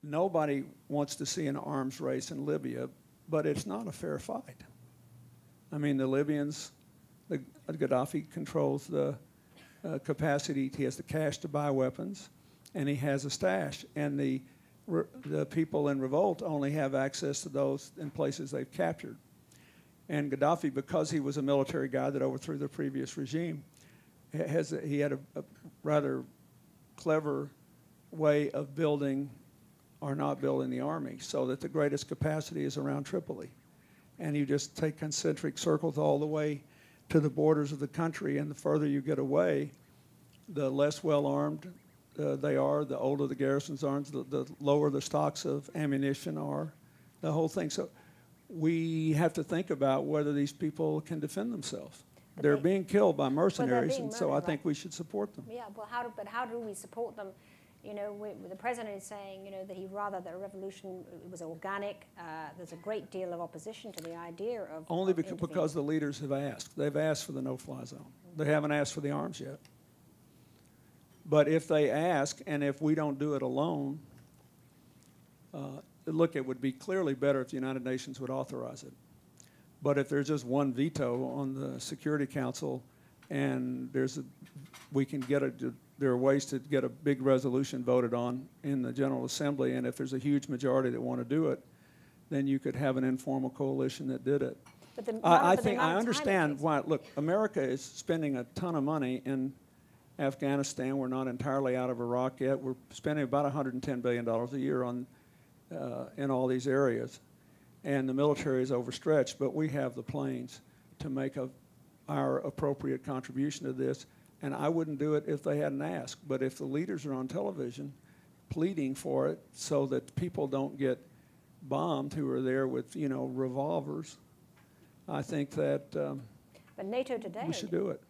nobody wants to see an arms race in Libya, but it's not a fair fight. I mean, the Libyans, Gaddafi controls the capacity. He has the cash to buy weapons, and he has a stash. And the people in revolt only have access to those in places they've captured. And Gaddafi, because he was a military guy that overthrew the previous regime, he had a rather clever way of building or not building the army, so that the greatest capacity is around Tripoli. And you just take concentric circles all the way to the borders of the country, and the further you get away, the less well-armed they are, the older the garrisons are, the lower the stocks of ammunition are, the whole thing. So we have to think about whether these people can defend themselves. But they're being killed by mercenaries, and so I think we should support them. Yeah, well, how do we support them? You know, the president is saying, you know, that he'd rather that a revolution was organic. There's a great deal of opposition to the idea of only because the leaders have asked. They've asked for the no-fly zone. They haven't asked for the arms yet. But if they ask, and if we don't do it alone, look, it would be clearly better if the United Nations would authorize it. But if there's just one veto on the Security Council, and we can get there are ways to get a big resolution voted on in the General Assembly, and if there's a huge majority that want to do it, then you could have an informal coalition that did it. But I understand why. Look, America is spending a ton of money in Afghanistan. We're not entirely out of Iraq yet. We're spending about $110 billion a year on in all these areas, and the military is overstretched. But we have the planes to make our appropriate contribution to this. And I wouldn't do it if they hadn't asked. But if the leaders are on television pleading for it so that people don't get bombed who are there with, you know, revolvers, I think that but NATO today, we should do it.